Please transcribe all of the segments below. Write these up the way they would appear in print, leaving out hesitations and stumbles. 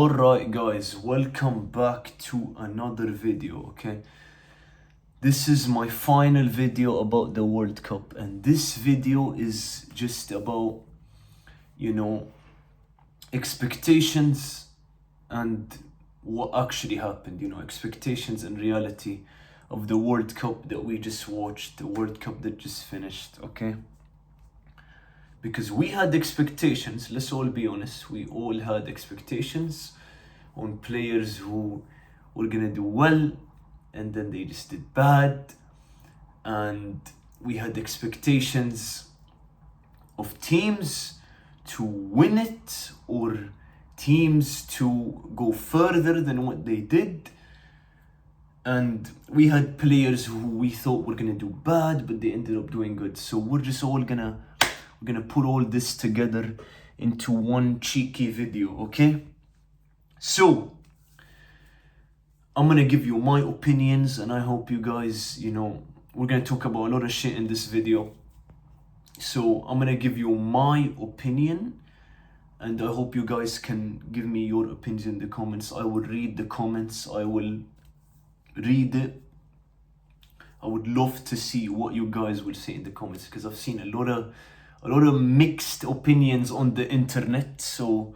Alright guys, welcome back to another video, okay? This is my final video about the World Cup, and this video is just about, expectations and what actually happened, expectations and reality of the World Cup that we just watched, the World Cup that just finished, okay? Because we had expectations, let's all be honest, we all had expectations on players who were gonna do well and then they just did bad. And we had expectations of teams to win it or teams to go further than what they did. And we had players who we thought were gonna do bad, but they ended up doing good. So we're just all gonna put all this together into one cheeky video, okay? So, I'm gonna give you my opinions, and I hope you guys, we're gonna talk about a lot of shit in this video. So, I'm gonna give you my opinion, and I hope you guys can give me your opinions in the comments. I will read the comments, I will read it. I would love to see what you guys will say in the comments, because I've seen a lot of mixed opinions on the internet. So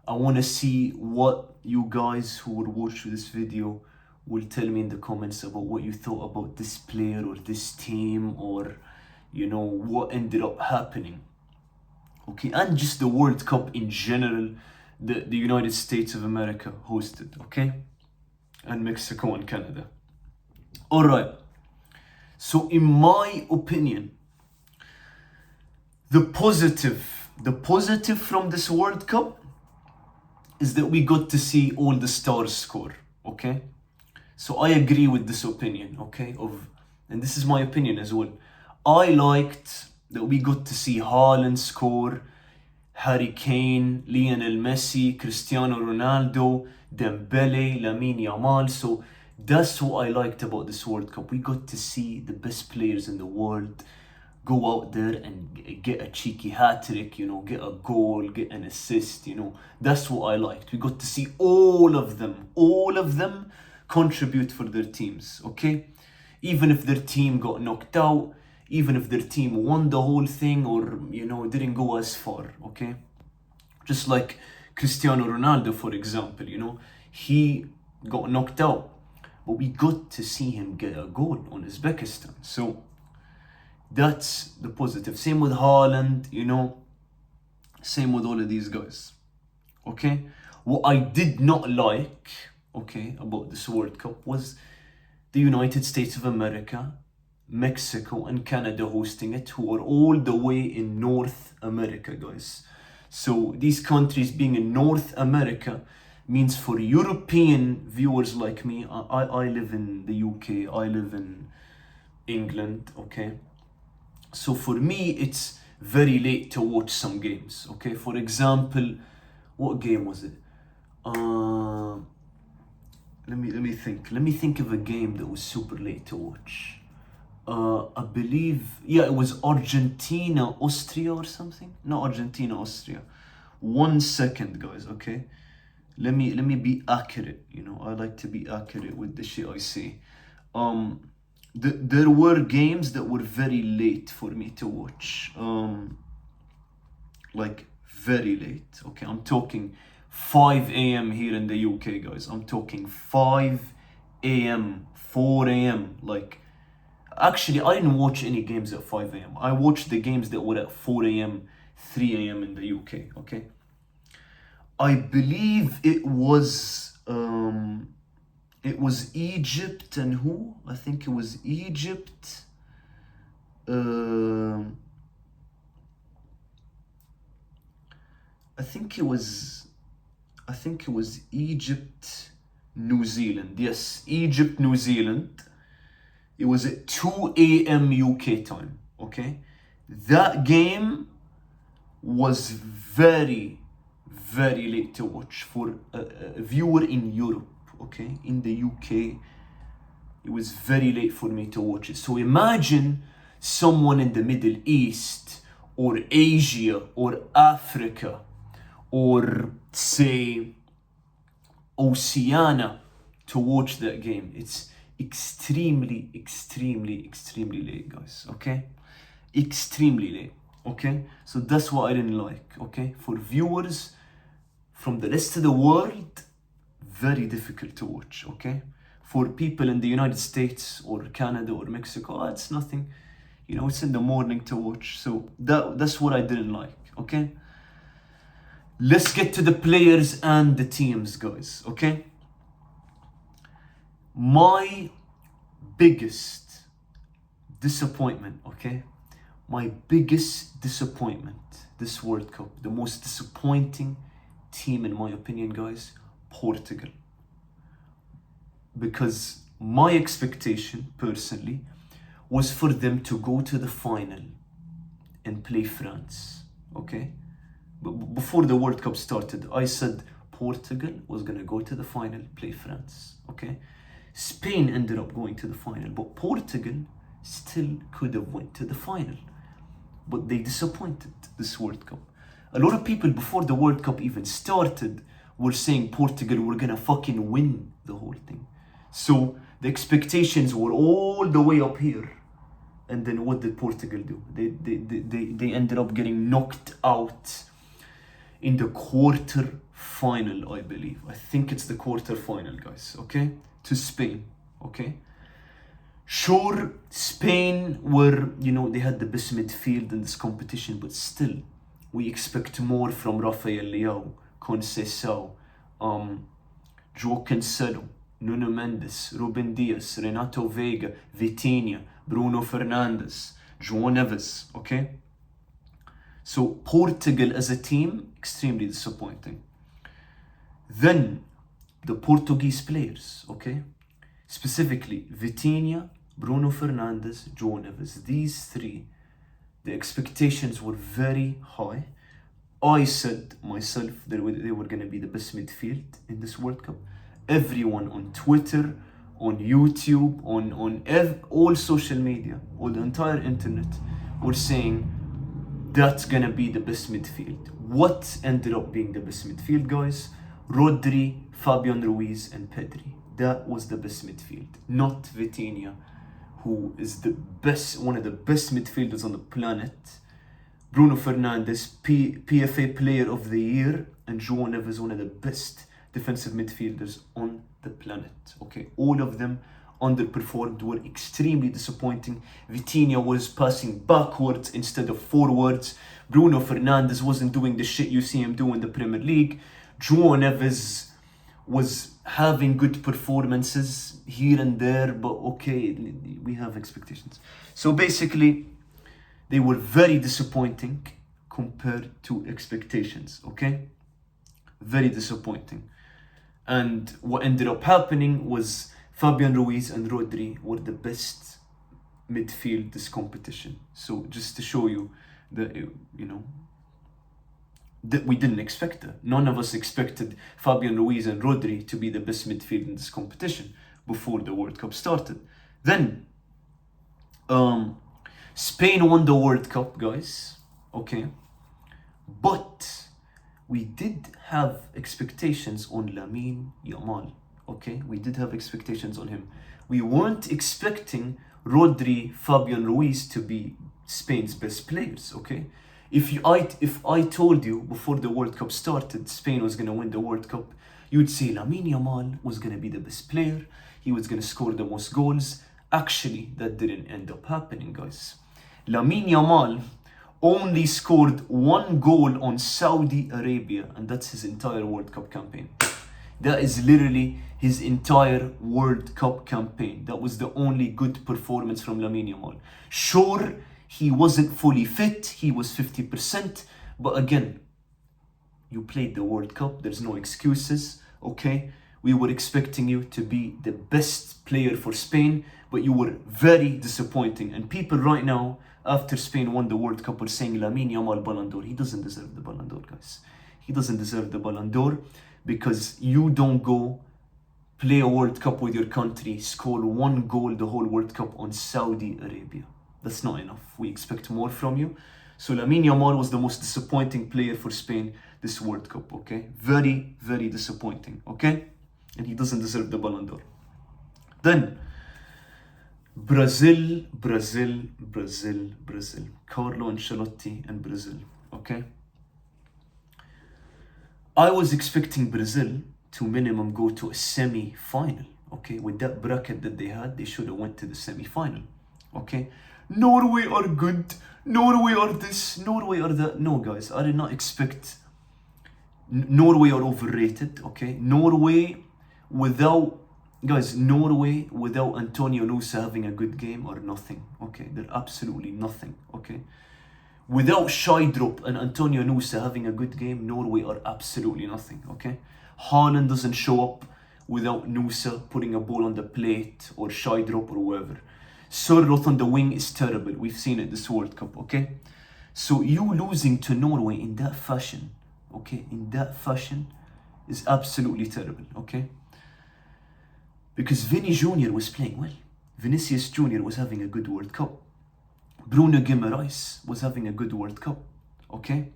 I want to see what you guys who would watch this video will tell me in the comments about what you thought about this player or this team, or what ended up happening, okay? And just the World Cup in general, the United States of America hosted, okay? And Mexico and Canada. All right, so in my opinion, the positive from this World Cup is that we got to see all the stars score, okay? So I agree with this opinion, okay? And this is my opinion as well. I liked that we got to see Haaland score, Harry Kane, Lionel Messi, Cristiano Ronaldo, Dembele, Lamine Yamal. So that's what I liked about this World Cup. We got to see the best players in the world go out there and get a cheeky hat-trick, get a goal, get an assist, That's what I liked. We got to see all of them contribute for their teams, okay? Even if their team got knocked out, even if their team won the whole thing or, didn't go as far, okay? Just like Cristiano Ronaldo, for example, he got knocked out, but we got to see him get a goal on Uzbekistan. So that's the positive. Same with Haaland, same with all of these guys, okay? What I did not like, okay, about this World Cup was the United States of America, Mexico and Canada hosting it, who are all the way in North America, guys. So these countries being in North America means for European viewers like me, I live in the UK, I live in England, okay? So for me, it's very late to watch some games, okay? For example, what game was it? Let me think. Let me think of a game that was super late to watch. I believe, it was Argentina, Austria or something. No, Argentina, Austria. 1 second, guys, okay? Let me be accurate, I like to be accurate with the shit I say. There were games that were very late for me to watch, like very late, okay? I'm talking 5 a.m. here in the UK, guys. I'm talking 5 a.m., 4 a.m. Like, actually, I didn't watch any games at 5 a.m. I watched the games that were at 4 a.m., 3 a.m. in the UK, okay? I believe it was Egypt and who? I think it was Egypt. I think it was Egypt, New Zealand. Yes, Egypt, New Zealand. It was at 2 a.m. UK time, okay? That game was very, very late to watch for a viewer in Europe, okay? In the UK, it was very late for me to watch it. So imagine someone in the Middle East or Asia or Africa or say Oceania to watch that game. It's extremely late, guys, okay? Extremely late, okay? So that's what I didn't like, okay? For viewers from the rest of the world, very difficult to watch, okay? For people in the United States or Canada or Mexico, it's nothing. You know, it's in the morning to watch. So that's what I didn't like, okay? Let's get to the players and the teams, guys, okay? My biggest disappointment, okay? My biggest disappointment this World Cup, the most disappointing team in my opinion, guys, Portugal. Because my expectation, personally, was for them to go to the final and play France, okay? But before the World Cup started, I said Portugal was gonna go to the final, play France, okay? Spain ended up going to the final, but Portugal still could have went to the final. But they disappointed this World Cup. A lot of people before the World Cup even started were saying Portugal were gonna fucking win the whole thing. So the expectations were all the way up here. And then what did Portugal do? They ended up getting knocked out in the quarter final, I believe. I think it's the quarter final, guys, okay? To Spain, okay? Sure, Spain were, you know, they had the best midfield in this competition, but still, we expect more from Rafael Leao, Conceição, João Cancelo, Nuno Mendes, Ruben Dias, Renato Veiga, Vitinha, Bruno Fernandes, João Neves, okay? So Portugal as a team, extremely disappointing. Then the Portuguese players, okay? Specifically Vitinha, Bruno Fernandes, João Neves. These three, the expectations were very high. I said myself that they were going to be the best midfield in this World Cup. Everyone on Twitter, on YouTube, on all social media, or the entire internet were saying that's gonna be the best midfield. What ended up being the best midfield, guys? Rodri, Fabian Ruiz, and Pedri. That was the best midfield, not Vitinha, who is the best, one of the best midfielders on the planet. Bruno Fernandes, PFA Player of the Year, and João Neves, one of the best defensive midfielders on the planet. Okay, all of them underperformed, were extremely disappointing. Vitinha was passing backwards instead of forwards. Bruno Fernandes wasn't doing the shit you see him do in the Premier League. João Neves was having good performances here and there, but okay, we have expectations. So basically, they were very disappointing compared to expectations, okay? Very disappointing. And what ended up happening was Fabian Ruiz and Rodri were the best midfield this competition. So just to show you that, you know, that we didn't expect that. None of us expected Fabian Ruiz and Rodri to be the best midfield in this competition before the World Cup started. Then, Spain won the World Cup, guys, okay? But we did have expectations on Lamine Yamal, okay? We did have expectations on him. We weren't expecting Rodri, Fabian Ruiz to be Spain's best players, okay? If I told you before the World Cup started Spain was going to win the World Cup, you'd say Lamine Yamal was going to be the best player. He was going to score the most goals. Actually, that didn't end up happening, guys. Lamine Yamal only scored 1 goal on Saudi Arabia, and that's his entire World Cup campaign. That is literally his entire World Cup campaign. That was the only good performance from Lamine Yamal. Sure, he wasn't fully fit, he was 50%, but again, you played the World Cup, there's no excuses, okay? We were expecting you to be the best player for Spain, but you were very disappointing. And people right now, after Spain won the World Cup, are saying Lamine Yamal Ballon d'Or. He doesn't deserve the Ballon d'Or, guys. He doesn't deserve the Ballon d'Or because you don't go play a World Cup with your country, score 1 goal the whole World Cup on Saudi Arabia. That's not enough. We expect more from you. So Lamine Yamal was the most disappointing player for Spain this World Cup, okay? Very, very disappointing, okay? and he doesn't deserve the Ballon d'Or. Then, Brazil. Carlo Ancelotti and Brazil, okay? I was expecting Brazil to minimum go to a semi-final, okay? With that bracket that they had, they should have went to the semi-final, okay? Norway are good, Norway are this, Norway are that. No, guys, I did not expect... Norway are overrated, okay? Norway without Antonio Nusa having a good game are nothing, okay? They're absolutely nothing, okay? Without Scheidrup and Antonio Nusa having a good game, Norway are absolutely nothing, okay? Haaland doesn't show up without Nusa putting a ball on the plate, or Scheidrup or whoever. Sørloth on the wing is terrible. We've seen it this World Cup, okay? So you losing to Norway in that fashion, okay? In that fashion is absolutely terrible, okay? Because Vinny Jr. was playing well. Vinicius Jr. was having a good World Cup. Bruno Guimaraes was having a good World Cup, okay?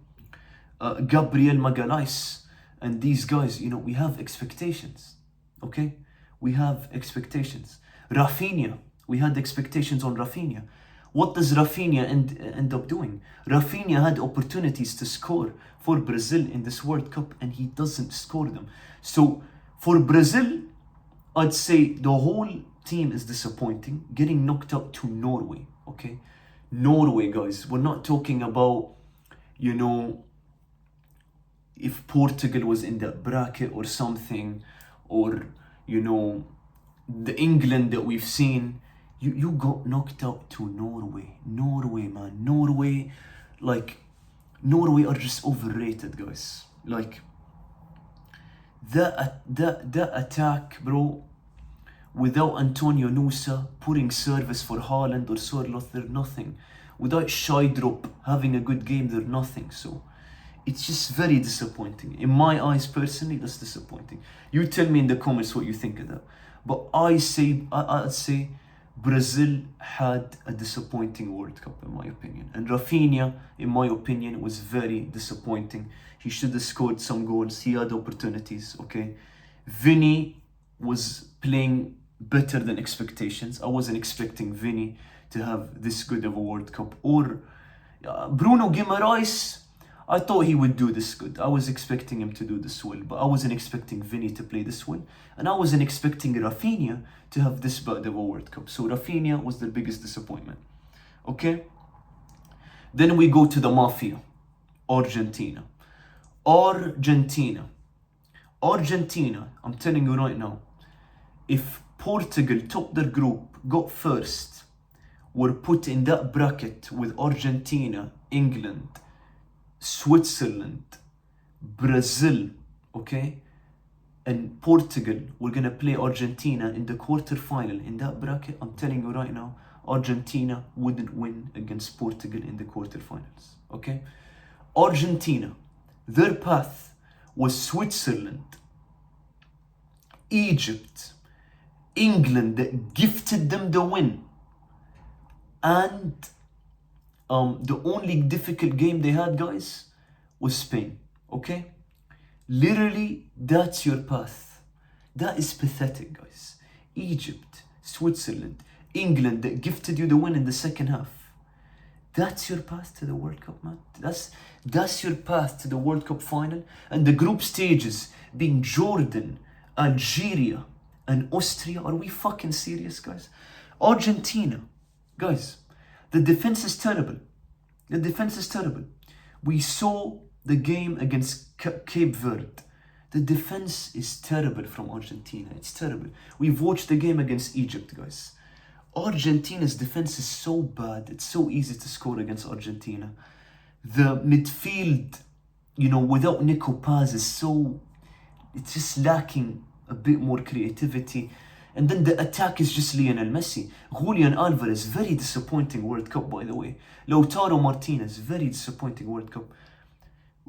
Gabriel Magalhaes and these guys, you know, we have expectations, okay? We have expectations. Rafinha, we had expectations on Rafinha. What does Rafinha end up doing? Rafinha had opportunities to score for Brazil in this World Cup, and he doesn't score them. So for Brazil, I'd say the whole team is disappointing, getting knocked out to Norway, okay? Norway, guys, we're not talking about, you know, if Portugal was in that bracket or something, or, you know, the England that we've seen. You got knocked out to Norway. Norway, man. Norway are just overrated, guys. Like, that attack, bro, without Antonio Nusa putting service for Haaland or Sørloth, they're nothing. Without Scheidrup having a good game, they're nothing. So it's just very disappointing. In my eyes, personally, that's disappointing. You tell me in the comments what you think of that. But I'd say Brazil had a disappointing World Cup, in my opinion. And Rafinha, in my opinion, was very disappointing. He should have scored some goals. He had opportunities, okay? Vinny was playing better than expectations. I wasn't expecting Vinny to have this good of a World Cup. Or Bruno Guimaraes, I thought he would do this good. I was expecting him to do this well, but I wasn't expecting Vinny to play this well. And I wasn't expecting Rafinha to have this bad of a World Cup. So Rafinha was the biggest disappointment, okay? Then we go to the Mafia, Argentina, I'm telling you right now, if Portugal topped their group, got first, were put in that bracket with Argentina, England, Switzerland, Brazil, okay? And Portugal, we're gonna play Argentina in the quarterfinal in that bracket. I'm telling you right now, Argentina wouldn't win against Portugal in the quarterfinals, okay? Argentina, their path was Switzerland, Egypt, England that gifted them the win, and the only difficult game they had, guys, was Spain, okay? Literally, that's your path. That is pathetic, guys. Egypt, Switzerland, England that gifted you the win in the second half. That's your path to the World Cup, man. That's your path to the World Cup final. And the group stages being Jordan, Algeria, and Austria. Are we fucking serious, guys? Argentina, guys, the defense is terrible. The defense is terrible. We saw the game against Cape Verde. The defense is terrible from Argentina. It's terrible. We've watched the game against Egypt, guys. Argentina's defense is so bad. It's so easy to score against Argentina. The midfield, you know, without Nico Paz it's just lacking a bit more creativity. And then the attack is just Lionel Messi. Julian Alvarez, very disappointing World Cup, by the way. Lautaro Martinez, very disappointing World Cup.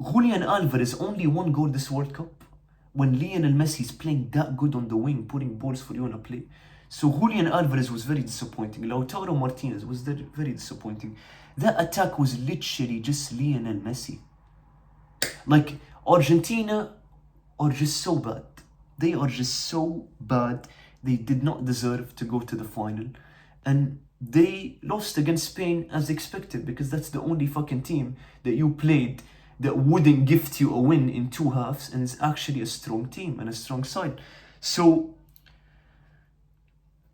Julian Alvarez, only one goal this World Cup. When Lionel Messi is playing that good on the wing, putting balls for you on a play. So Julian Alvarez was very disappointing. Lautaro Martinez was very disappointing. That attack was literally just Lionel Messi. Like, Argentina are just so bad. They are just so bad. They did not deserve to go to the final. And they lost against Spain as expected, because that's the only fucking team that you played that wouldn't gift you a win in two halves, and it's actually a strong team and a strong side. So,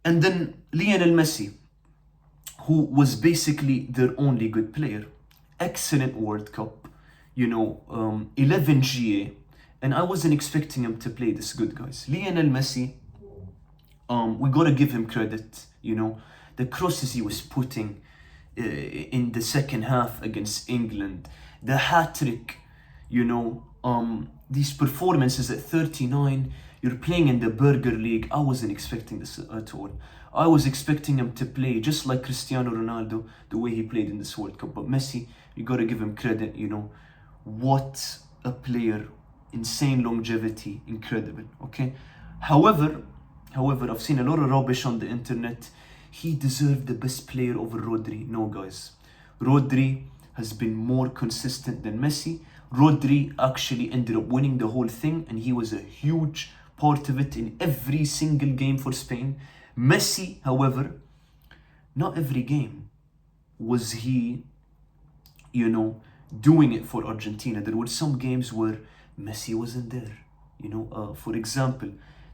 and then Lionel Messi, who was basically their only good player, excellent World Cup, 11 GA, and I wasn't expecting him to play this good, guys. Lionel Messi, we gotta give him credit, the crosses he was putting in the second half against England, the hat-trick, these performances at 39, you're playing in the Burger League. I wasn't expecting this at all. I was expecting him to play just like Cristiano Ronaldo, the way he played in this World Cup. But Messi, you gotta give him credit, what a player, insane longevity, incredible, okay? However, I've seen a lot of rubbish on the internet. He deserved the best player over Rodri. No, guys. Rodri has been more consistent than Messi. Rodri actually ended up winning the whole thing, and he was a huge part of it in every single game for Spain. Messi, however, not every game was he, doing it for Argentina. There were some games where Messi wasn't there. For example,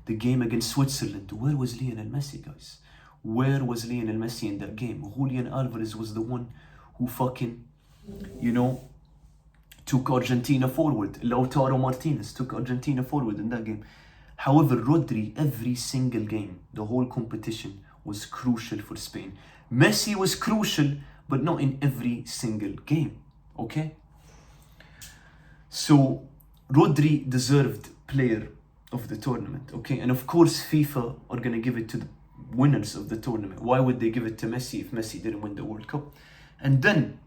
the game against Switzerland. Where was Lionel Messi, guys? Where was Lionel Messi in that game? Julian Alvarez was the one who fucking, took Argentina forward. Lautaro Martinez took Argentina forward in that game. However, Rodri, every single game, the whole competition, was crucial for Spain. Messi was crucial, but not in every single game, okay? So, Rodri deserved player of the tournament, okay? And of course, FIFA are going to give it to the winners of the tournament. Why would they give it to Messi if Messi didn't win the World Cup? And then,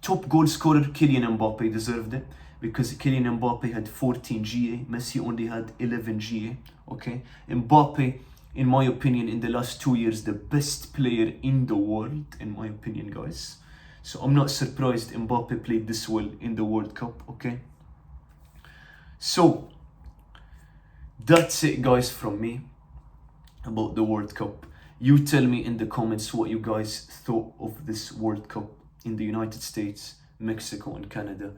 top goal scorer, Kylian Mbappe deserved it, because Kylian Mbappe had 14 GA, Messi only had 11 GA, okay? Mbappe, in my opinion, in the last 2 years, the best player in the world, in my opinion, guys. So I'm not surprised Mbappe played this well in the World Cup, okay? So, that's it, guys, from me about the World Cup. You tell me in the comments what you guys thought of this World Cup in the United States, Mexico, and Canada.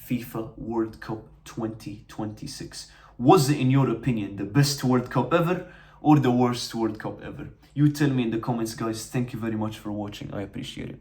FIFA World Cup 2026. Was it, in your opinion, the best World Cup ever or the worst World Cup ever? You tell me in the comments, guys. Thank you very much for watching. I appreciate it.